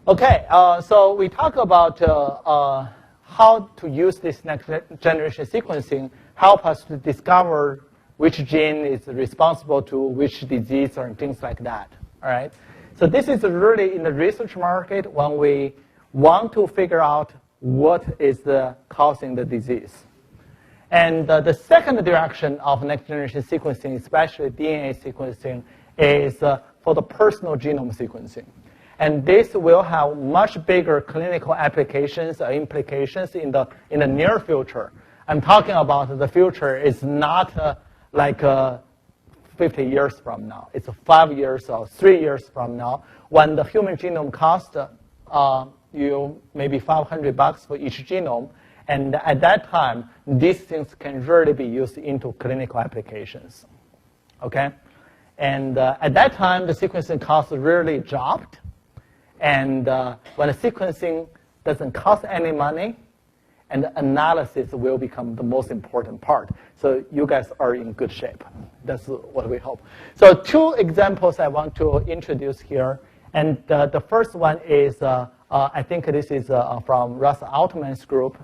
Okay, so we talk about how to use this next generation sequencing, help us to discover which gene is responsible to which disease or things like that. All right. So this is really in the research market when we want to figure out what is causing the disease. And the second direction of next generation sequencing, especially DNA sequencing, is for the personal genome sequencing. And this will have much bigger clinical applications or implications in the near future. I'm talking about the future is not like 50 years from now. It's 5 years or 3 years from now when the human genome costs you maybe $500 for each genome. And at that time, these things can really be used into clinical applications. Okay? And at that time, the sequencing cost really dropped. And when the sequencing doesn't cost any money, and the analysis will become the most important part. So you guys are in good shape. That's what we hope. So 2 examples I want to introduce here. And the first one is, I think this is from Russ Altman's group,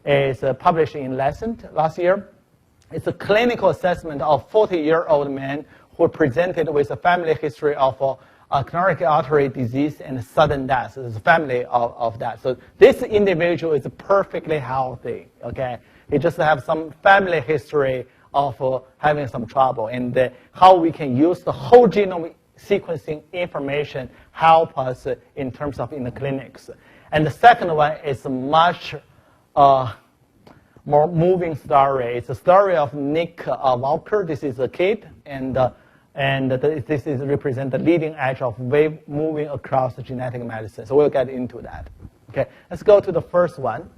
is published in Lancet last year. It's a clinical assessment of 40-year-old man who presented with a family history of coronary artery disease and sudden death. It's a family of that. So this individual is perfectly healthy, okay? He just has some family history of having some trouble. And how we can use the whole genome sequencing information help us in terms of in the clinics. And the second one is a much more moving story. It's a story of Nick Walker. This is a kid, and this is represent the leading edge of wave moving across the genetic medicine. So we'll get into that. Okay, let's go to the first one.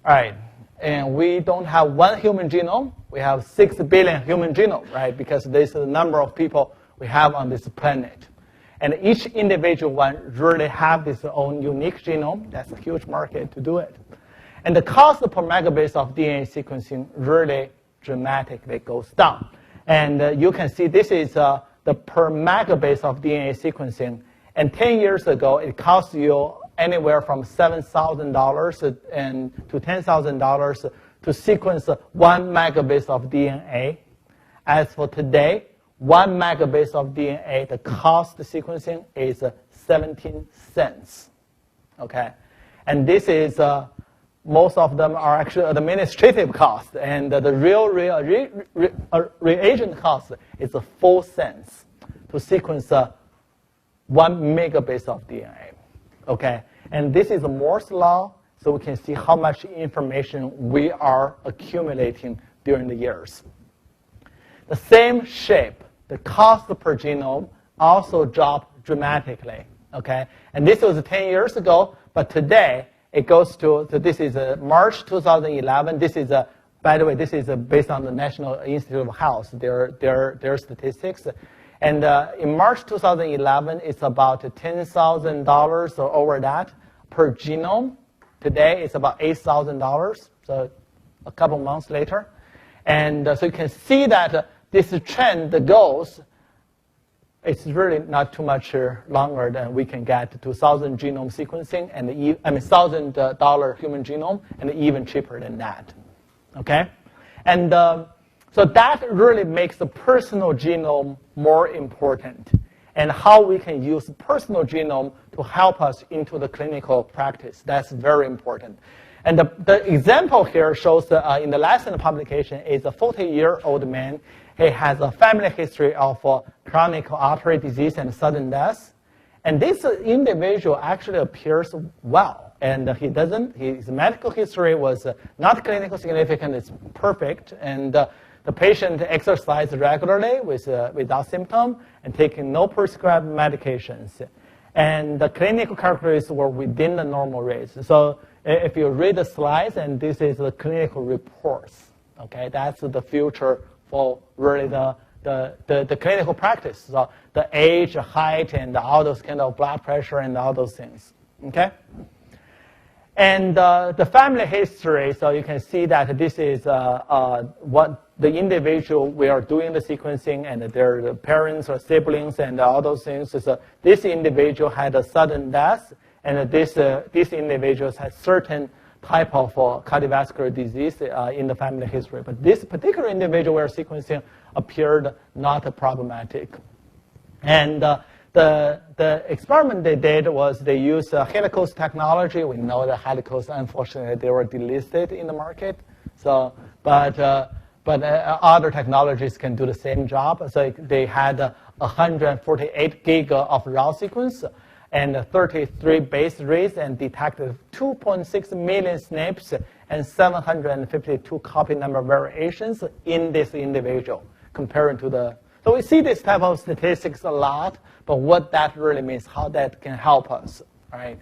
All right, and we don't have one human genome. We have 6 billion human genome, right? Because this is the number of people we have on this planet. And each individual one really have this own unique genome. That's a huge market to do it. And the cost per megabase of DNA sequencing really dramatically goes down. And you can see this is the per megabase of DNA sequencing. And 10 years ago, it cost you anywhere from $7,000 to $10,000 to sequence 1 megabase of DNA. As for today, 1 megabase of DNA, the cost of sequencing is 17 cents. Okay, and this is most of them are actually administrative costs, and the real reagent cost is 4 cents to sequence 1 megabase of DNA. Okay, and this is Moore's law, so we can see how much information we are accumulating during the years. The same shape, the cost per genome also dropped dramatically. Okay, and this was 10 years ago, but today it goes to, so this is March 2011. This is, by the way, this is based on the National Institute of Health, their statistics. And in March 2011, it's about $10,000 or over that per genome. Today, it's about $8,000, so a couple months later. And so you can see that this trend goes, it's really not too much longer than we can get to 1,000 genome sequencing and $1,000 human genome, and even cheaper than that. Okay, and so that really makes the personal genome more important, and how we can use personal genome to help us into the clinical practice. That's very important. And the example here shows in the Lancet publication is a 40-year-old man. He has a family history of chronic artery disease and sudden death. And this individual actually appears well. And his medical history was not clinically significant, it's perfect. And the patient exercised regularly without symptom and taking no prescribed medications. And the clinical characteristics were within the normal range. So if you read the slides, and this is the clinical reports, okay, that's the future for really the clinical practice. So the age, height, and all those kind of blood pressure and all those things, okay? And the family history, so you can see that this is what the individual we are doing the sequencing, and their parents or siblings and all those things. So this individual had a sudden death, And these individuals had certain type of cardiovascular disease in the family history. But this particular individual we're sequencing appeared not problematic. And the experiment they did was they used helicose technology. We know that helicose, unfortunately, they were delisted in the market. So, but other technologies can do the same job. So they had 148 gig of raw sequence and 33 base reads and detected 2.6 million SNPs and 752 copy number variations in this individual comparing to the. So we see this type of statistics a lot, but what that really means, how that can help us, right?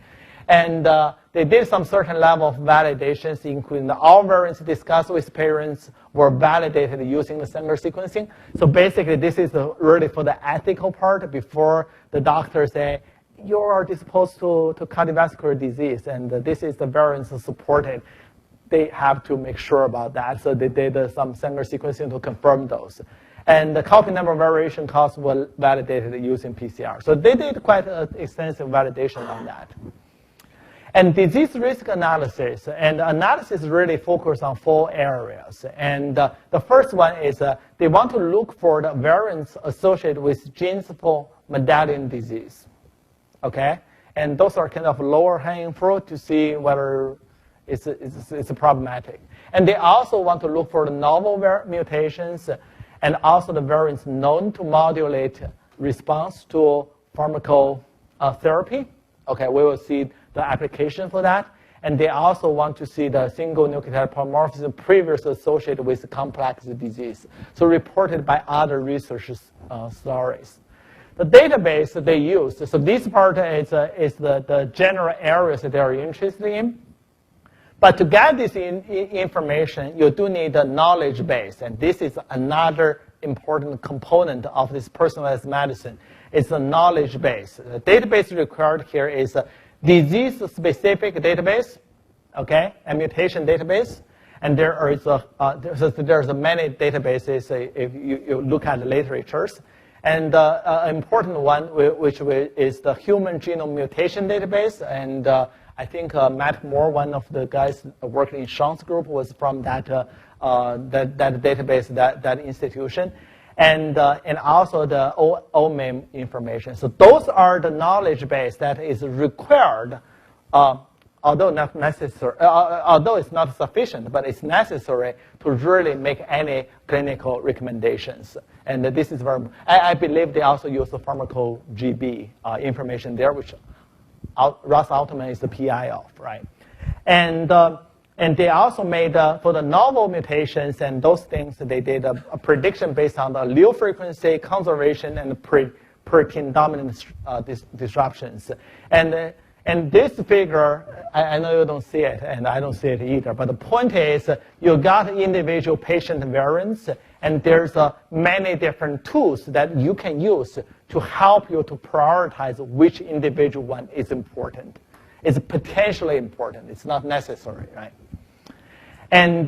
And they did some certain level of validations, including all variants discussed with parents were validated using the Sanger sequencing. So basically, this is really for the ethical part before the doctor say, you are disposed to cardiovascular disease, and this is the variants supported. They have to make sure about that. So they did some Sanger sequencing to confirm those. And the copy number variation costs were validated using PCR. So they did quite extensive validation on that. And disease risk analysis, and analysis really focus on 4 areas. And the first one is they want to look for the variants associated with genes for Mendelian disease, okay? And those are kind of lower hanging fruit to see whether it's problematic. And they also want to look for the novel mutations and also the variants known to modulate response to pharmacotherapy. Okay, we will see the application for that. And they also want to see the single nucleotide polymorphism previously associated with complex disease, so reported by other research stories. The database that they use, so this part is the general areas that they are interested in. But to get this information, you do need a knowledge base, and this is another important component of this personalized medicine. It's a knowledge base. The database required here is a disease-specific database, okay, a mutation database, and there's many databases if you look at the literatures. And an important one, which is the human genome mutation database, and I think Matt Moore, one of the guys working in Sean's group, was from that database, that institution, and also the OMIM information. So those are the knowledge base that is required, although not necessary, although it's not sufficient, but it's necessary to really make any clinical recommendations. And this is very. I believe they also use the pharmacoGB information there, which Russ Altman is the PI of, right? And they also made, for the novel mutations and those things, they did a prediction based on the allele frequency, conservation, and protein dominant disruptions. And this figure, I know you don't see it, and I don't see it either, but the point is you got individual patient variants, and there's many different tools that you can use to help you to prioritize which individual one is important. It's potentially important. It's not necessary, right? And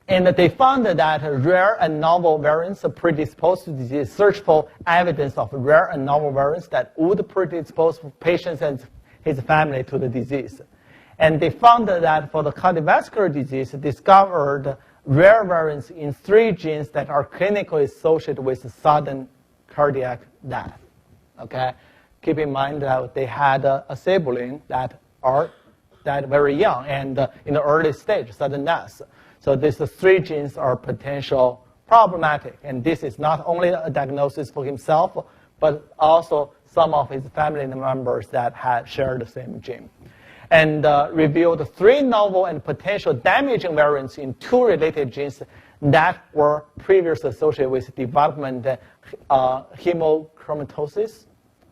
they found that rare and novel variants are predisposed to disease. Search for evidence of rare and novel variants that would predispose patients and his family to the disease. And they found that for the cardiovascular disease, discovered rare variants in 3 genes that are clinically associated with sudden cardiac death. Okay, keep in mind that they had a sibling that died very young and in the early stage, sudden death. So these 3 genes are potential problematic, and this is not only a diagnosis for himself, but also some of his family members that had shared the same gene. And revealed 3 novel and potential damaging variants in 2 related genes that were previously associated with development hemochromatosis,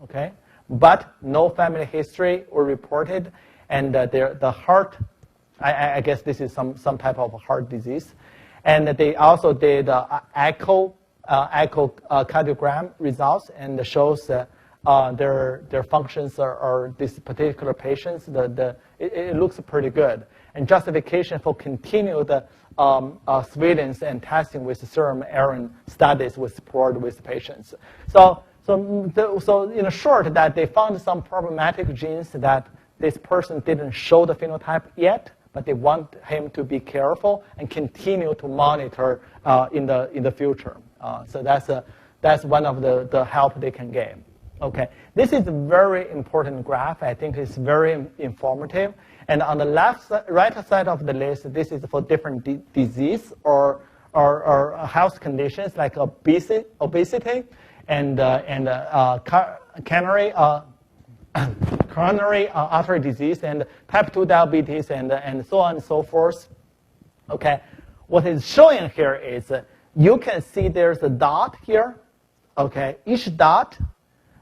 okay? But no family history were reported, and the heart, I guess this is some type of heart disease. And they also did echocardiogram results, and shows their functions are these particular patients. It looks pretty good. And justification for continued surveillance and testing with serum iron studies was explored with patients. So So in short, that they found some problematic genes that this person didn't show the phenotype yet, but they want him to be careful and continue to monitor in the future. So that's one of the help they can get. Okay, this is a very important graph. I think it's very informative. And on the right side of the list, this is for different disease or health conditions like obesity and coronary artery disease and type 2 diabetes and so on and so forth. Okay, what is showing here is you can see there's a dot here. Okay, each dot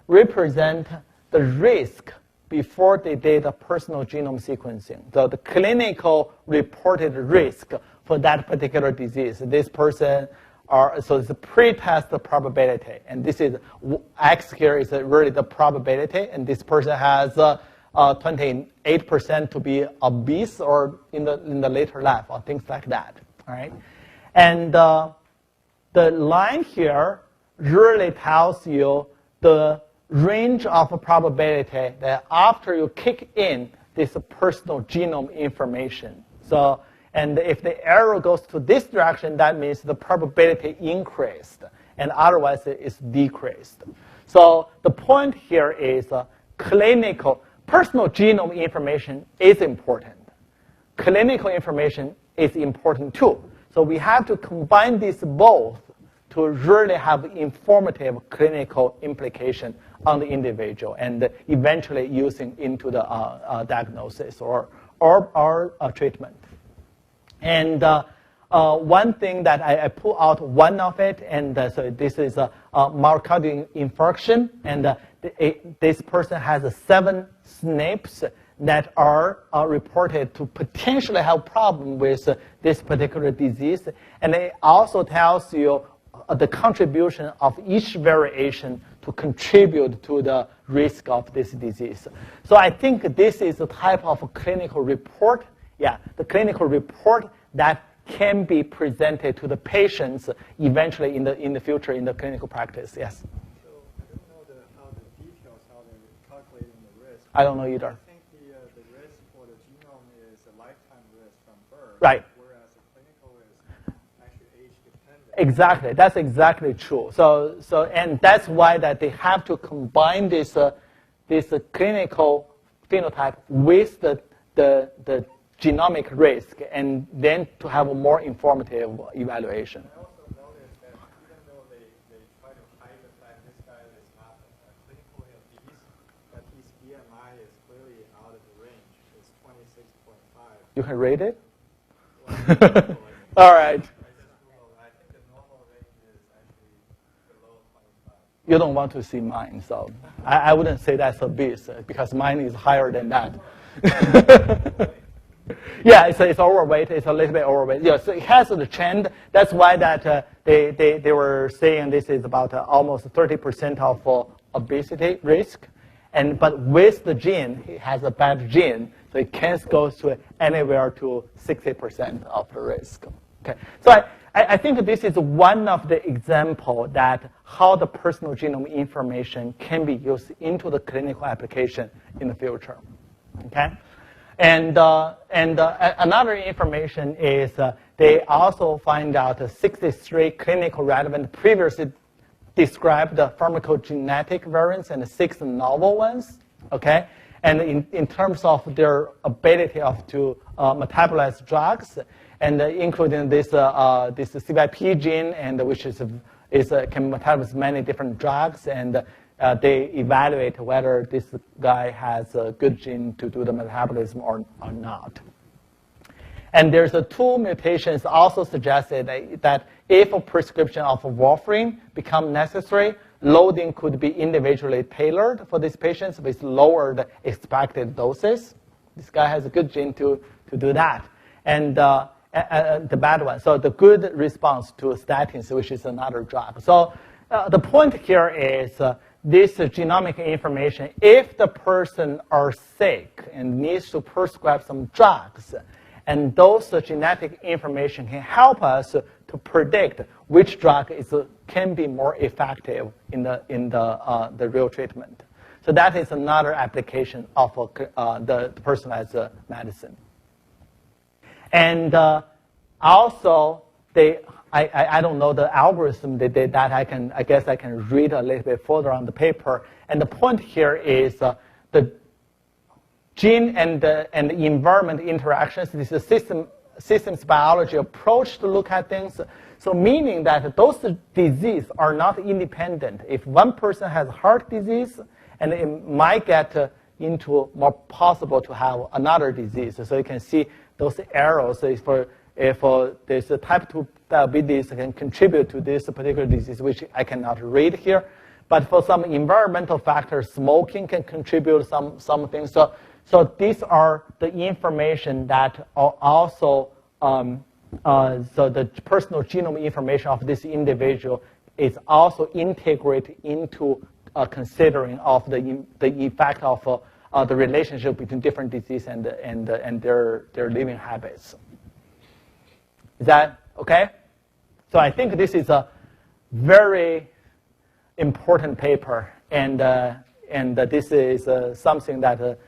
represent the risk before they did a personal genome sequencing. So the clinical reported risk for that particular disease. This person so it's a pre-test probability, and this is X here is really the probability, and this person has 28% to be obese or in the later life or things like that. All right, and the line here really tells you the range of probability that after you kick in this personal genome information. So, and if the arrow goes to this direction, that means the probability increased, and otherwise it's decreased. So the point here is clinical, personal genome information is important. Clinical information is important too. So we have to combine these both to really have informative clinical implication on the individual and eventually using into the diagnosis or treatment. And one thing that I pull out one of it, and so this is a myocardial infarction, and this person has 7 SNPs that are reported to potentially have problem with this particular disease. And it also tells you the contribution of each variation to contribute to the risk of this disease. So I think this is a type of clinical report, the clinical report that can be presented to the patients eventually in the future in the clinical practice. Yes? So I don't know how the details, how they're calculating the risk. I don't know either. I think the risk for the genome is a lifetime risk from birth. Right. Whereas the clinical is actually age dependent. Exactly, that's exactly true. So and that's why that they have to combine this clinical phenotype with the genomic risk, and then to have a more informative evaluation. I also noticed that even though they try to hide the fact this guy is not clinically obese, but his BMI is clearly out of the range. It's 26.5. You can rate it? Well, All right. I think the normal range is actually below 25. You don't want to see mine, so I wouldn't say that's obese because mine is higher than that. Yeah, it's overweight. It's a little bit overweight. Yeah, so it has the trend. That's why that they were saying this is about almost 30% of obesity risk, but with the gene, it has a bad gene, so it can go to anywhere to 60% of the risk. Okay, so I think this is one of the example that how the personal genome information can be used into the clinical application in the future. Okay. And another information is they also find out 63 clinical relevant previously described pharmacogenetic variants and 6 novel ones. Okay, and in terms of their ability to metabolize drugs, and including this CYP gene, and which can metabolize many different drugs, and they evaluate whether this guy has a good gene to do the metabolism or not. And there's 2 mutations also suggested that if a prescription of warfarin becomes necessary, loading could be individually tailored for these patients with lowered expected doses. This guy has a good gene to do that. And the bad one, so the good response to statins, which is another drug. So the point here is this genomic information, if the person are sick and needs to prescribe some drugs, and those genetic information can help us to predict which drug can be more effective in the real treatment. So that is another application of the personalized medicine. And also, I don't know the algorithm they did that. I guess I can read a little bit further on the paper. And the point here is the gene and the environment interactions. This is a systems biology approach to look at things. So meaning that those diseases are not independent. If one person has heart disease, and it might get into more possible to have another disease. So you can see those arrows. If there's a type 2 diabetes can contribute to this particular disease, which I cannot read here. But for some environmental factors, smoking can contribute some things. So these are the information that are also, so the personal genome information of this individual is also integrated into considering of the effect of the relationship between different disease and their living habits. Is that okay? So I think this is a very important paper, and this is something that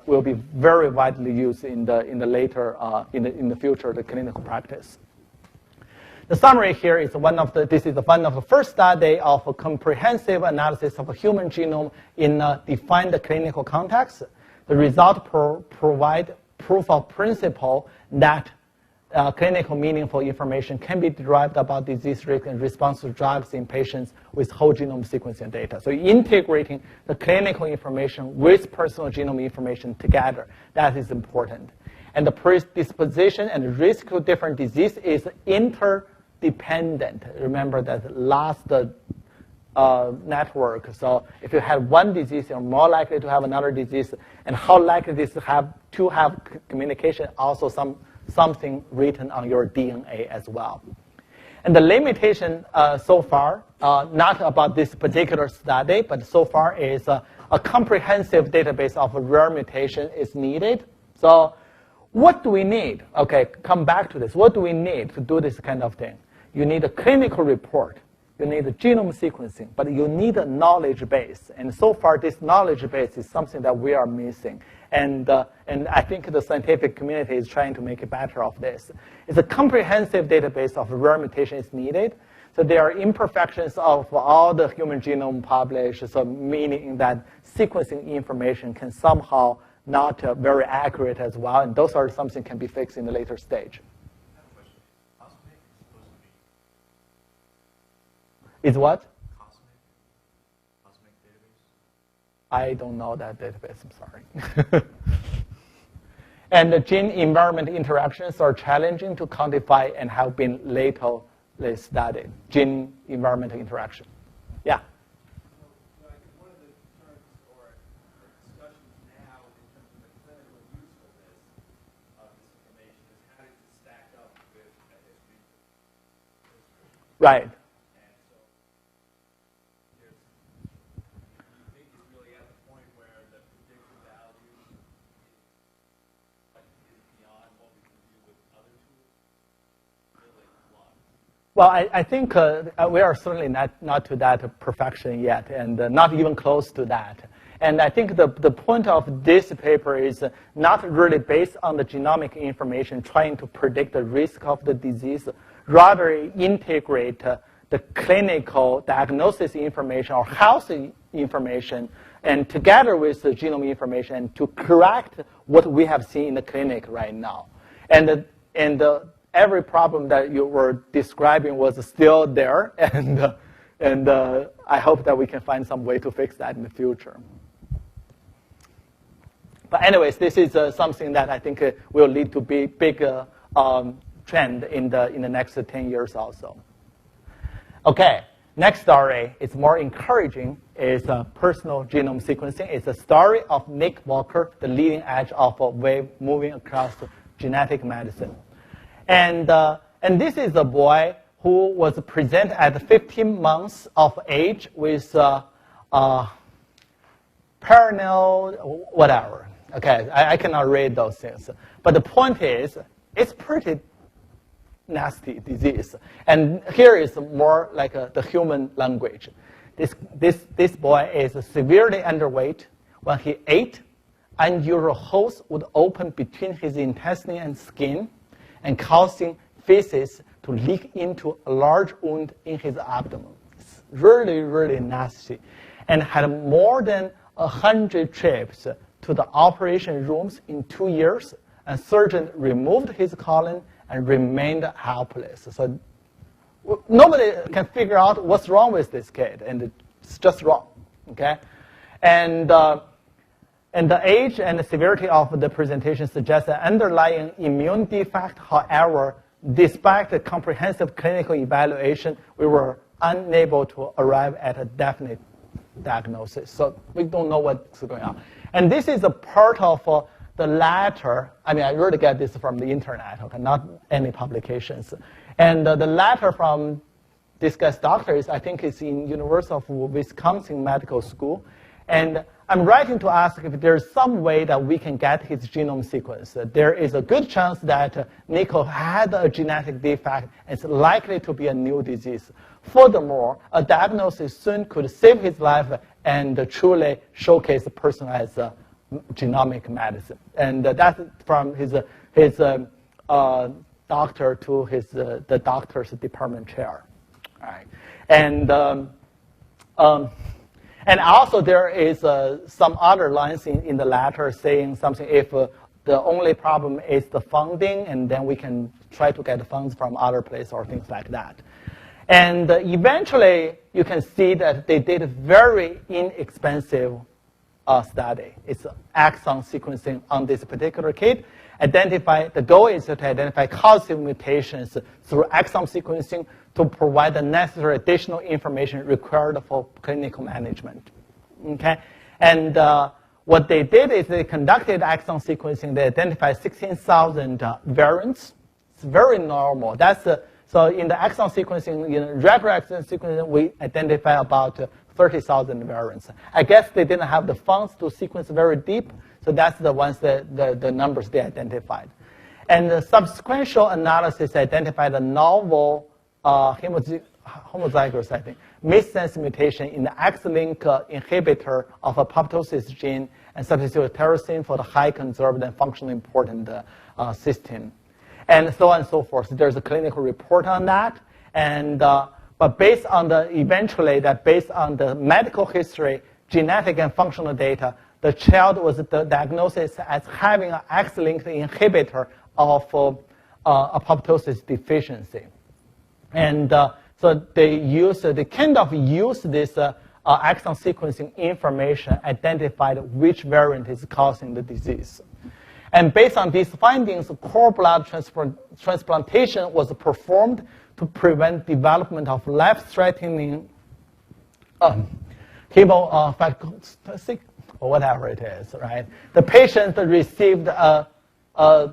will be very widely used in the future, the clinical practice. The summary here is this is one of the first study of a comprehensive analysis of a human genome in a defined clinical context. The result provide proof of principle that clinical meaningful information can be derived about disease risk and response to drugs in patients with whole genome sequencing data. So integrating the clinical information with personal genome information together, that is important. And the predisposition and risk to different disease is interdependent. Remember that last network. So if you have one disease, you're more likely to have another disease. And how likely this to have communication, also something written on your DNA as well. And the limitation so far, not about this particular study, but so far is a comprehensive database of rare mutation is needed. So what do we need? Okay, come back to this. What do we need to do this kind of thing? You need a clinical report. You need a genome sequencing, but you need a knowledge base. And so far, this knowledge base is something that we are missing. And I think the scientific community is trying to make it better of this. It's a comprehensive database of rare mutations needed. So there are imperfections of all the human genome published, so meaning that sequencing information can somehow not very accurate as well, and those are something can be fixed in the later stage. Is what? Cosmic database? I don't know that database, I'm sorry. And the gene-environment interactions are challenging to quantify and have been lately studied. Gene-environment interaction. Yeah? So I think one of the terms or discussions now in terms of the clinical usefulness of this information is how does it stack up with a history? Right. Well, I think we are certainly not to that perfection yet, and not even close to that. And I think the point of this paper is not really based on the genomic information, trying to predict the risk of the disease, rather integrate the clinical diagnosis information or health information, and together with the genome information to correct what we have seen in the clinic right now. And every problem that you were describing was still there, and I hope that we can find some way to fix that in the future. But anyways, this is something that I think will lead to big trend in the next 10 years also. Okay, next story is more encouraging. Is personal genome sequencing. It's a story of Nick Walker, the leading edge of a wave moving across genetic medicine. And this is a boy who was presented at 15 months of age with perennial whatever. Okay, I cannot read those things. But the point is, it's pretty nasty disease. And here is more like the human language. This boy is severely underweight. When he ate, unusual holes would open between his intestine and skin and causing feces to leak into a large wound in his abdomen. It's really, really nasty. And had more than 100 trips to the operation rooms in 2 years, and surgeon removed his colon and remained helpless. So nobody can figure out what's wrong with this kid, and it's just wrong, okay? And the age and the severity of the presentation suggests an underlying immune defect. However, despite the comprehensive clinical evaluation, we were unable to arrive at a definite diagnosis. So we don't know what's going on. And this is a part of the letter. I mean, I really get this from the internet, okay, not any publications. And the letter from this guy's doctor is, I think it's in University of Wisconsin Medical School. And I'm writing to ask if there's some way that we can get his genome sequence. There is a good chance that Nico had a genetic defect. It's likely to be a new disease. Furthermore, a diagnosis soon could save his life and truly showcase personalized genomic medicine. And that's from his doctor to the doctor's department chair. All right. And also there is some other lines in the letter saying something if the only problem is the funding, and then we can try to get funds from other places or things like that. And eventually, you can see that they did a very inexpensive study. It's exon sequencing on this particular kid. The goal is to identify causative mutations through exome sequencing to provide the necessary additional information required for clinical management. Okay? And what they did is they conducted exome sequencing. They identified 16,000 variants. It's very normal. So in the exome sequencing, regular exome sequencing, we identify about 30,000 variants. I guess they didn't have the funds to sequence very deep, so that's the ones the numbers they identified. And the subsequent analysis identified a novel homozygous, I think, missense mutation in the X-link inhibitor of apoptosis gene and substitute tyrosine for the high conserved and functionally important cysteine. And so on and so forth. There's a clinical report on that. And, but based on based on the medical history, genetic and functional data, the child was diagnosed as having an X-linked inhibitor of apoptosis deficiency. And so they kind of use this exon sequencing information, identified which variant is causing the disease. And based on these findings, cord blood transplantation was performed to prevent development of life-threatening hemophagocytic, or whatever it is, right? The patient received those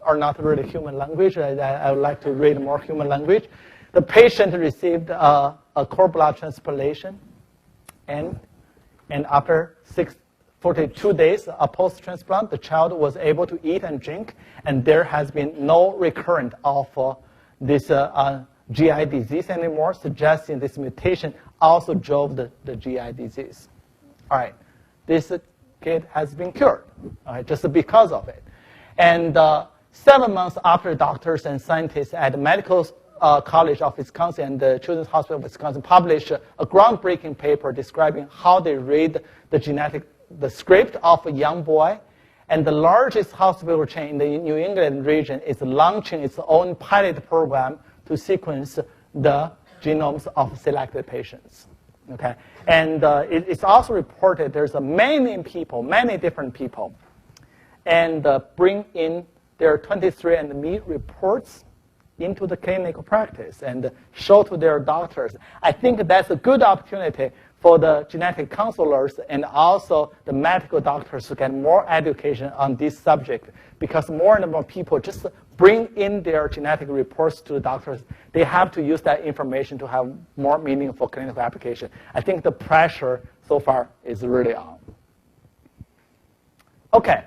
are not really human language. I would like to read more human language. The patient received a cord blood transplantation, and after 42 days post-transplant, the child was able to eat and drink, and there has been no recurrence of this GI disease anymore, suggesting this mutation also drove the GI disease. All right, this kid has been cured, all right, just because of it. And 7 months after doctors and scientists at the Medical College of Wisconsin and the Children's Hospital of Wisconsin published a groundbreaking paper describing how they read the script of a young boy, and the largest hospital chain in the New England region is launching its own pilot program to sequence the genomes of selected patients. Okay, and it's also reported there's many different people, and bring in their 23andMe reports into the clinical practice and show to their doctors. I think that's a good opportunity for the genetic counselors and also the medical doctors to get more education on this subject, because more and more people just bring in their genetic reports to the doctors. They have to use that information to have more meaningful clinical application. I think the pressure so far is really on. Okay.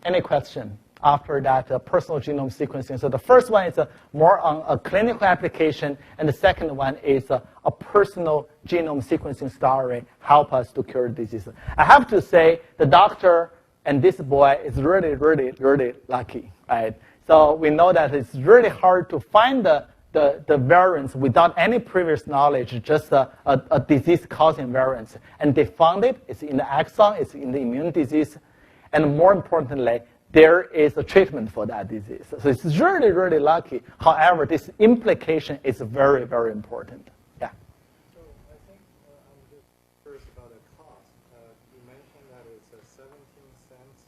Any question? after that, personal genome sequencing. So the first one is more on a clinical application, and the second one is a personal genome sequencing story help us to cure disease. I have to say, the doctor and this boy is really, really, really lucky, right? So we know that it's really hard to find the variants without any previous knowledge, just a disease-causing variant. And they found it. It's in the exon. It's in the immune disease. And more importantly, there is a treatment for that disease. So it's really, really lucky. However, this implication is very, very important. Yeah. So I think I'm just curious about the cost. You mentioned that it's a 17 cents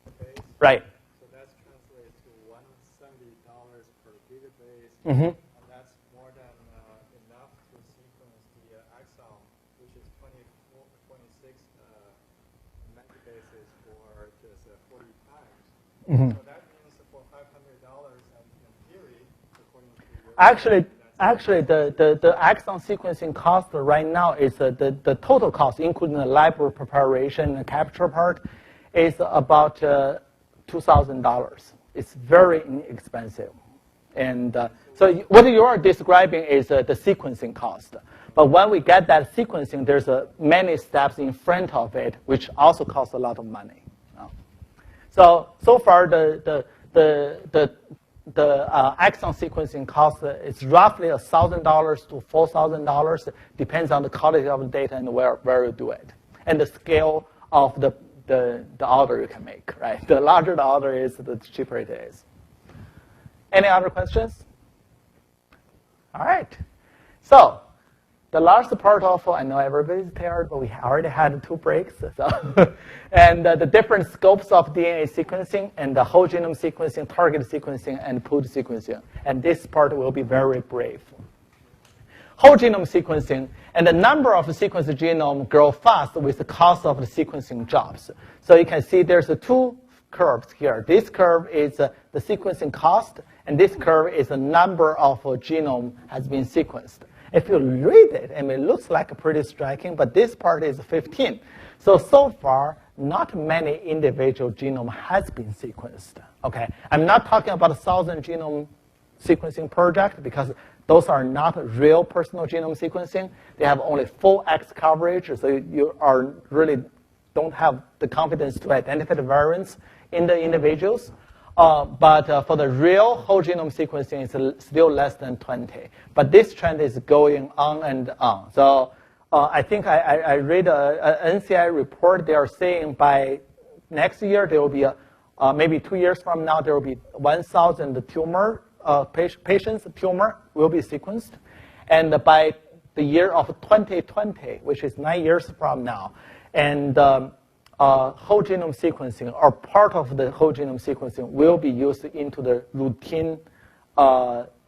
per base. Right. So that's translated to $170 per gigabase. Mm-hmm. And that's more than enough to sequence the exon, which is 26 megabases for just 40 times. Mm-hmm. So that means for $500, and in theory, according to your Actually, the exon sequencing cost right now is the total cost, including the library preparation and capture part, is about $2,000. It's very inexpensive. And so what you are describing is the sequencing cost. But when we get that sequencing, there's many steps in front of it, which also costs a lot of money. So far, the exon sequencing cost is roughly $1,000 to $4,000, depends on the quality of the data and where you do it, and the scale of the order you can make. Right, the larger the order is, the cheaper it is. Any other questions? All right. So the last part of, I know everybody's tired, but we already had 2 breaks. So and the different scopes of DNA sequencing and the whole genome sequencing, target sequencing, and pooled sequencing. And this part will be very brief. Whole genome sequencing and the number of sequenced genome grow fast with the cost of the sequencing jobs. So you can see there's 2 curves here. This curve is the sequencing cost, and this curve is the number of genome has been sequenced. If you read it, I mean, it looks like pretty striking, but this part is 15. So far, not many individual genome has been sequenced. Okay, I'm not talking about 1,000 genome sequencing project because those are not real personal genome sequencing. They have only full X coverage, so you are really don't have the confidence to identify the variants in the individuals. But for the real whole genome sequencing, it's still less than 20. But this trend is going on and on. So I think I read an NCI report. They are saying by next year, there will be, maybe 2 years from now, there will be 1,000 tumor patients' tumor will be sequenced. And by the year of 2020, which is 9 years from now, and whole genome sequencing or part of the whole genome sequencing will be used into the routine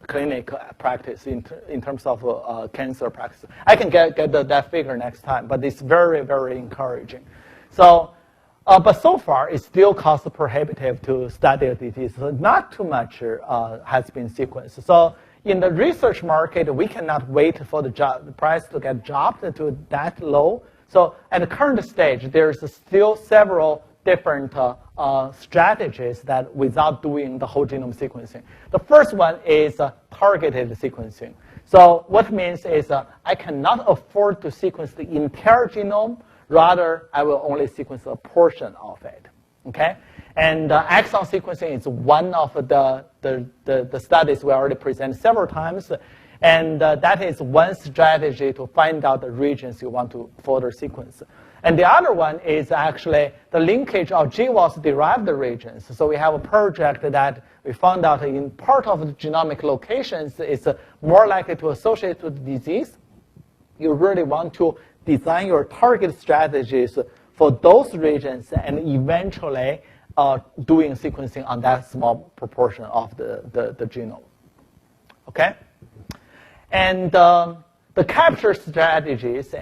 clinic practice in terms of cancer practice. I can get that figure next time, but it's very, very encouraging. So, but so far, it still costs prohibitive to study a disease. So not too much has been sequenced. So in the research market, we cannot wait for the price to get dropped to that low. So at the current stage, there's still several different strategies that without doing the whole genome sequencing. The first one is targeted sequencing. So what it means is I cannot afford to sequence the entire genome. Rather, I will only sequence a portion of it. Okay? And exon sequencing is one of the studies we already presented several times. And that is one strategy to find out the regions you want to further sequence. And the other one is actually the linkage of GWAS-derived regions. So we have a project that we found out in part of the genomic locations is more likely to associate with disease. You really want to design your target strategies for those regions and eventually doing sequencing on that small proportion of the genome. Okay? And the capture strategies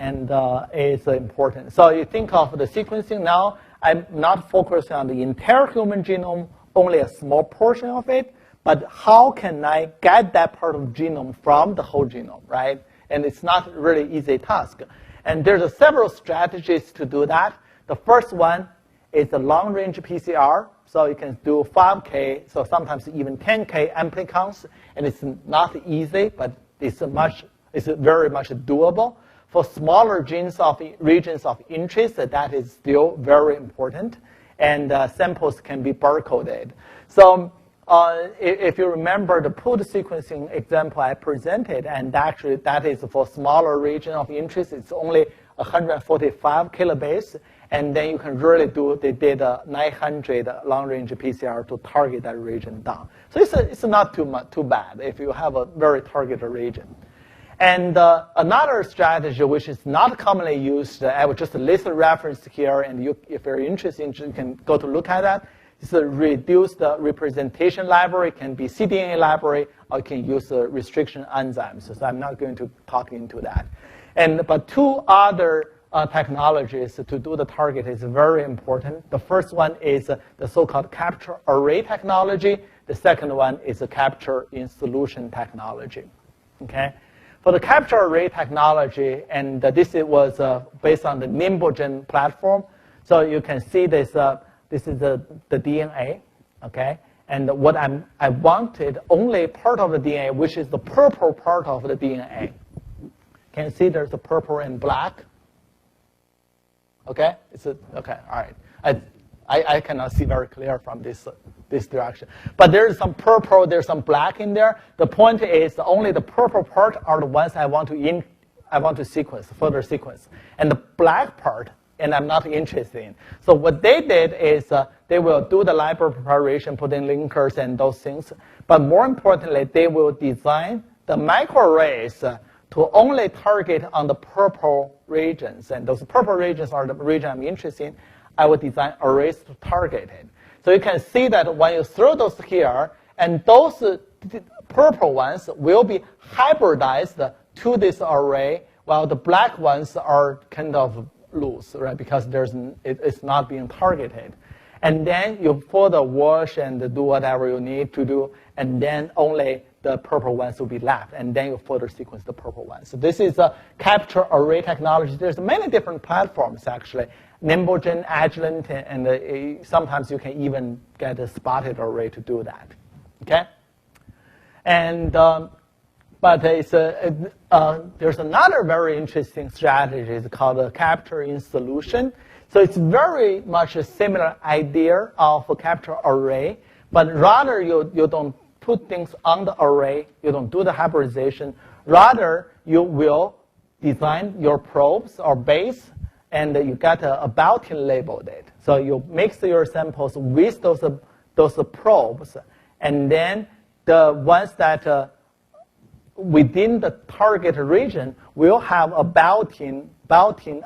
is important. So you think of the sequencing now, I'm not focusing on the entire human genome, only a small portion of it, but how can I get that part of the genome from the whole genome, right? And it's not really easy task. And there's several strategies to do that. The first one is the long-range PCR. So you can do 5K, so sometimes even 10K amplicons, and it's not easy, but it's very much doable. For smaller regions of interest, that is still very important, and samples can be barcoded. So if you remember the pooled sequencing example I presented, and actually that is for smaller region of interest, it's only 145 kilobase, and then you can really they did a 900 long-range PCR to target that region down. So it's not too bad if you have a very targeted region. And another strategy, which is not commonly used, I will just list a reference here, and if you're interested, you can go to look at that. It's a reduced representation library. It can be cDNA library, or you can use restriction enzymes. So I'm not going to talk into that. But two other technologies to do the target is very important. The first one is the so-called capture array technology. The second one is the capture in solution technology. Okay. For the capture array technology, and this was based on the Nimbogen platform. So you can see this. This is the DNA, okay? And what I wanted only part of the DNA, which is the purple part of the DNA. Can you see there's the purple and black? Okay, okay, all right. I cannot see very clear from this direction. But there's some purple, there's some black in there. The point is only the purple part are the ones I want to sequence, further sequence. And the black part, and I'm not interested in. So what they did is they will do the library preparation, put in linkers and those things. But more importantly, they will design the microarrays to only target on the purple regions. And those purple regions are the region I'm interested in. I will design arrays to target it. So you can see that when you throw those here, and those purple ones will be hybridized to this array, while the black ones are kind of loose, right? Because it's not being targeted. And then you further wash and do whatever you need to do, and then only the purple ones will be left, and then you further sequence the purple ones. So this is a capture array technology. There's many different platforms, actually. Nimbogen, Agilent, and sometimes you can even get a spotted array to do that, okay? And but there's another very interesting strategy. It's called a capture in solution. So it's very much a similar idea of a capture array, but rather you don't put things on the array, you don't do the hybridization. Rather, you will design your probes or base, and you get a built-in labeled it. So you mix your samples with those probes, and then the ones that within the target region will have a built-in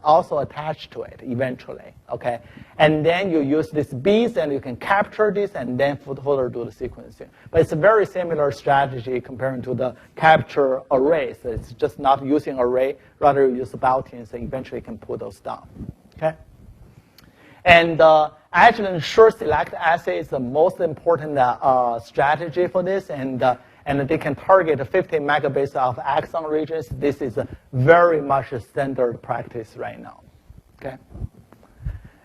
also attached to it eventually, okay? And then you use these beads, and you can capture this and then further do the sequencing. But it's a very similar strategy comparing to the capture arrays. So it's just not using array, rather you use the built-ins, and eventually you can pull those down, okay? And Agilent Sure Select assay is the most important strategy for this, and they can target 50 megabase of exon regions. This is very much a standard practice right now, okay?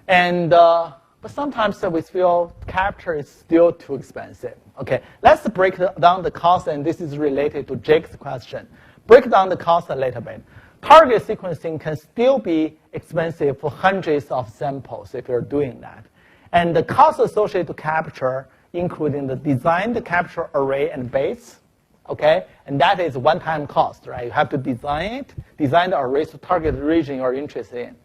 And but sometimes we feel capture is still too expensive. Okay, let's break down the cost, and this is related to Jake's question. Break down the cost a little bit. Target sequencing can still be expensive for hundreds of samples if you're doing that. And the cost associated to capture, including the design, the capture array and base, okay? And that is one-time cost, right? You have to design it, design the arrays to target the region you're interested in.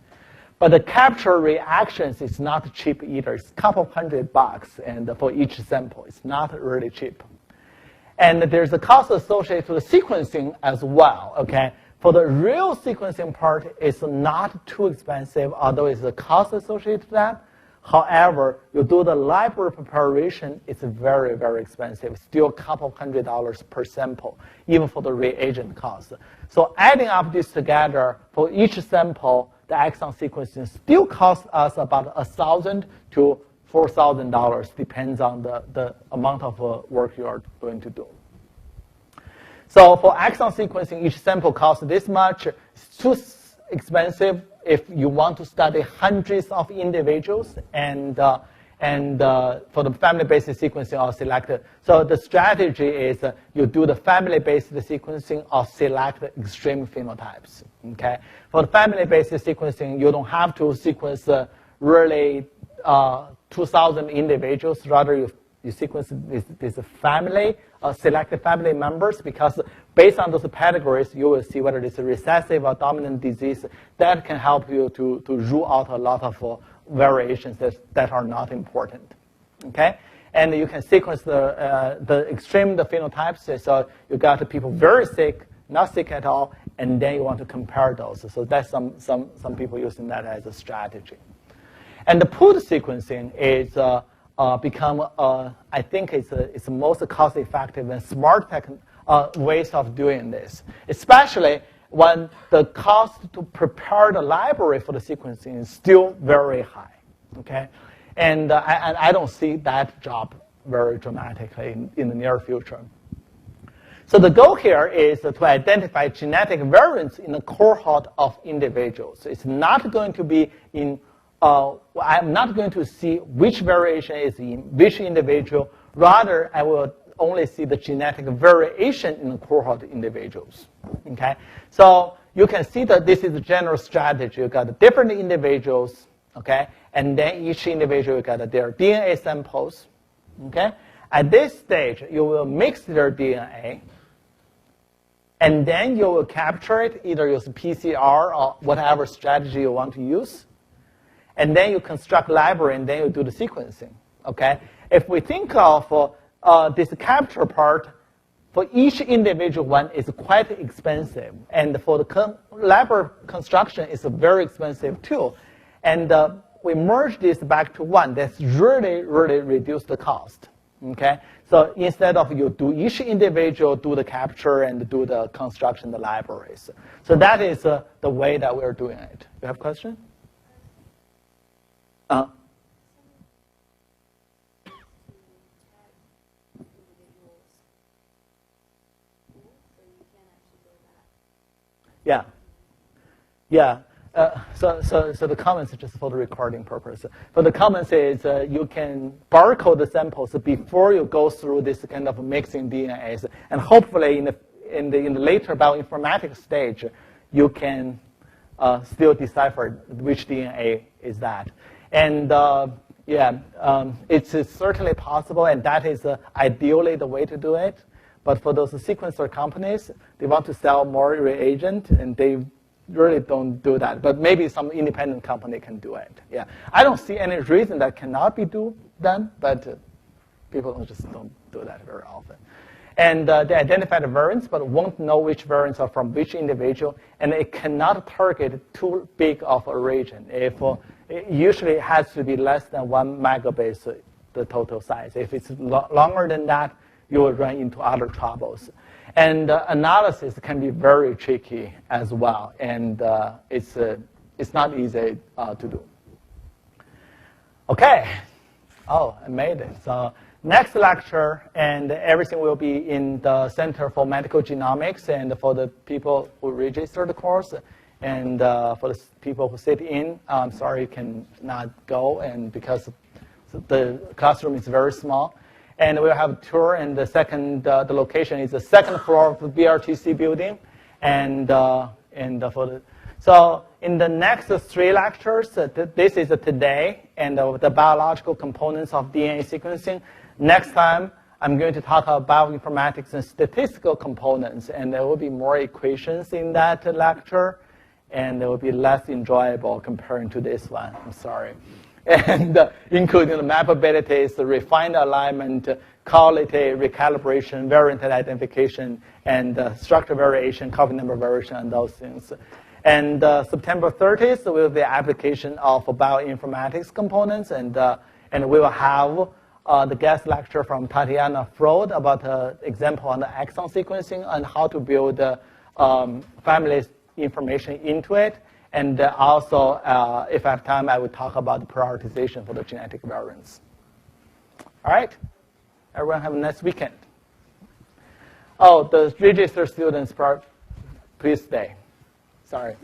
But the capture reactions is not cheap either. It's a couple $100, and for each sample, it's not really cheap. And there's a cost associated to the sequencing as well, okay? For the real sequencing part, it's not too expensive, although it's a cost associated to that. However, you do the library preparation, it's very, very expensive. It's still a couple $100 per sample, even for the reagent cost. So adding up this together, for each sample, the exon sequencing still costs us about $1,000 to $4,000, depends on the amount of work you are going to do. So for exon sequencing, each sample costs this much. It's too expensive if you want to study hundreds of individuals, and And for the family-based sequencing, I'll select it. So the strategy is you do the family-based sequencing or select extreme phenotypes. Okay. For the family-based sequencing, you don't have to sequence really 2,000 individuals. Rather, you sequence this family, selected family members, because based on those categories, you will see whether it's a recessive or dominant disease. That can help you to rule out a lot of variations that are not important. Okay, and you can sequence the extreme phenotypes. So you got the people very sick, not sick at all, and then you want to compare those. So that's some people using that as a strategy. And the pooled sequencing is become, I think it's the most cost-effective and smart ways of doing this, especially when the cost to prepare the library for the sequencing is still very high, okay? And I don't see that drop very dramatically in the near future. So the goal here is to identify genetic variants in a cohort of individuals. It's not going to be in I'm not going to see which variation is in which individual. Rather, I will only see the genetic variation in the cohort individuals. Okay, so you can see that this is the general strategy. You got different individuals, okay, and then each individual got their DNA samples. Okay, at this stage, you will mix their DNA, and then you will capture it, either use PCR or whatever strategy you want to use. And then you construct library, and then you do the sequencing, okay? If we think of this capture part, for each individual one is quite expensive. And for the library construction, it's a very expensive too. And we merge this back to one. That's really, really reduce the cost, okay? So instead of you do each individual, do the capture and do the construction, the libraries. So that is the way that we're doing it. You have a question? Yeah. Yeah. So the comments are just for the recording purpose. But the comments is you can barcode the samples before you go through this kind of mixing DNAs, and hopefully in the later bioinformatics stage, you can still decipher which DNA is that. And it's certainly possible, and that is ideally the way to do it. But for those sequencer companies, they want to sell more reagent, and they really don't do that. But maybe some independent company can do it. Yeah, I don't see any reason that cannot be done, but people just don't do that very often. And they identify the variants, but won't know which variants are from which individual, and it cannot target too big of a region. If it usually has to be less than 1 megabase, the total size. If it's longer than that, you will run into other troubles. And analysis can be very tricky as well, and it's not easy to do. Okay. Oh, I made it. So next lecture, and everything will be in the Center for Medical Genomics, and for the people who register the course, and for the people who sit in, I'm sorry you cannot go, and because the classroom is very small. And we'll have a tour, and the location is the second floor of the BRTC building, so in the next 3 lectures, this is today, and the biological components of DNA sequencing. Next time, I'm going to talk about bioinformatics and statistical components, and there will be more equations in that lecture, and it will be less enjoyable comparing to this one. I'm sorry. And including the mapabilities, the refined alignment, quality, recalibration, variant identification, and structure variation, copy number variation, and those things. And September 30th will be the application of bioinformatics components, and we will have the guest lecture from Tatiana Freud about an example on the exon sequencing and how to build family information into it. And also, if I have time, I will talk about the prioritization for the genetic variants. All right? Everyone have a nice weekend. Oh, the registered students, please stay. Sorry.